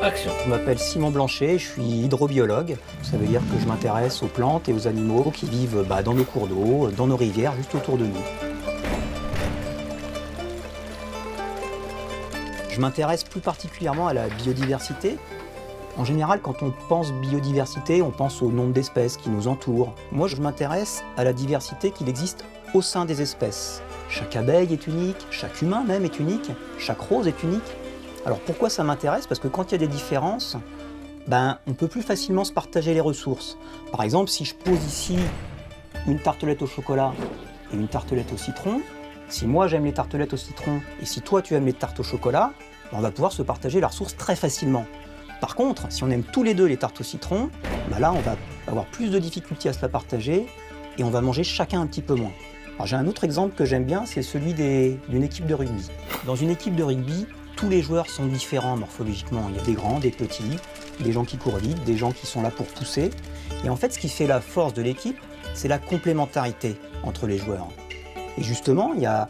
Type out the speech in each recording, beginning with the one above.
Action. Je m'appelle Simon Blanchet, je suis hydrobiologue. Ça veut dire que je m'intéresse aux plantes et aux animaux qui vivent dans nos cours d'eau, dans nos rivières, juste autour de nous. Je m'intéresse plus particulièrement à la biodiversité. En général, quand on pense biodiversité, on pense au nombre d'espèces qui nous entourent. Moi, je m'intéresse à la diversité qu'il existe au sein des espèces. Chaque abeille est unique, chaque humain même est unique, chaque rose est unique. Alors pourquoi ça m'intéresse? Parce que quand il y a des différences, on peut plus facilement se partager les ressources. Par exemple, si je pose ici une tartelette au chocolat et une tartelette au citron, si moi j'aime les tartelettes au citron et si toi tu aimes les tartes au chocolat, on va pouvoir se partager la ressource très facilement. Par contre, si on aime tous les deux les tartes au citron, là on va avoir plus de difficultés à se la partager et on va manger chacun un petit peu moins. Alors j'ai un autre exemple que j'aime bien, c'est celui d'une équipe de rugby. Dans une équipe de rugby, tous les joueurs sont différents morphologiquement. Il y a des grands, des petits, des gens qui courent vite, des gens qui sont là pour pousser. Et en fait, ce qui fait la force de l'équipe, c'est la complémentarité entre les joueurs. Et justement, il y a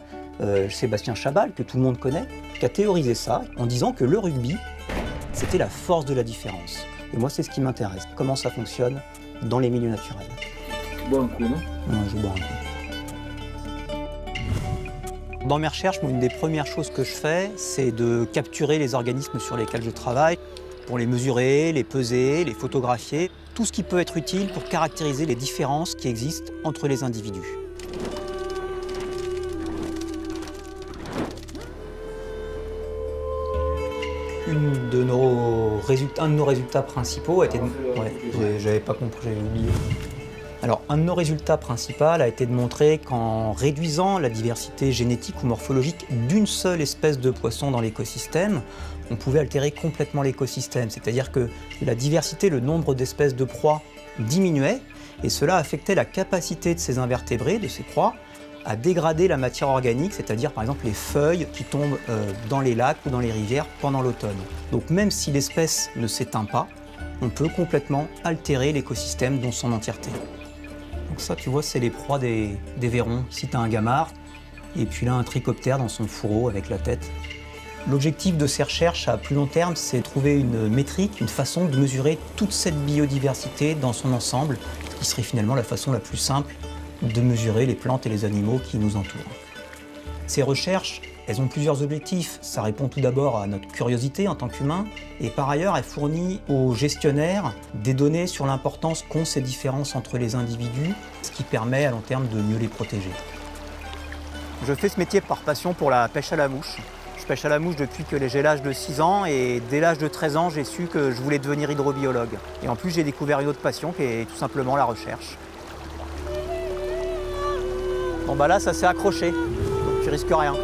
Sébastien Chabal, que tout le monde connaît, qui a théorisé ça en disant que le rugby, c'était la force de la différence. Et moi, c'est ce qui m'intéresse. Comment ça fonctionne dans les milieux naturels. Tu bois un coup, non? Non, je bois un coup. Dans mes recherches, une des premières choses que je fais, c'est de capturer les organismes sur lesquels je travaille, pour les mesurer, les peser, les photographier, tout ce qui peut être utile pour caractériser les différences qui existent entre les individus. Un de nos résultats principaux a été... j'avais pas compris, j'avais oublié. Alors, un de nos résultats principaux a été de montrer qu'en réduisant la diversité génétique ou morphologique d'une seule espèce de poisson dans l'écosystème, on pouvait altérer complètement l'écosystème. C'est-à-dire que la diversité, le nombre d'espèces de proies diminuait, et cela affectait la capacité de ces invertébrés, de ces proies, à dégrader la matière organique, c'est-à-dire par exemple les feuilles qui tombent dans les lacs ou dans les rivières pendant l'automne. Donc même si l'espèce ne s'éteint pas, on peut complètement altérer l'écosystème dans son entièreté. Donc ça, tu vois, c'est les proies des vairons. Ici, tu as un gamard, et puis là, un trichoptère dans son fourreau avec la tête. L'objectif de ces recherches à plus long terme, c'est de trouver une métrique, une façon de mesurer toute cette biodiversité dans son ensemble, ce qui serait finalement la façon la plus simple de mesurer les plantes et les animaux qui nous entourent. Ces recherches, elles ont plusieurs objectifs. Ça répond tout d'abord à notre curiosité en tant qu'humain, et par ailleurs, elles fournissent aux gestionnaires des données sur l'importance qu'ont ces différences entre les individus, ce qui permet à long terme de mieux les protéger. Je fais ce métier par passion pour la pêche à la mouche. Je pêche à la mouche depuis que j'ai l'âge de 6 ans, et dès l'âge de 13 ans, j'ai su que je voulais devenir hydrobiologue. Et en plus, j'ai découvert une autre passion qui est tout simplement la recherche. Bon là, ça s'est accroché, donc tu risques rien.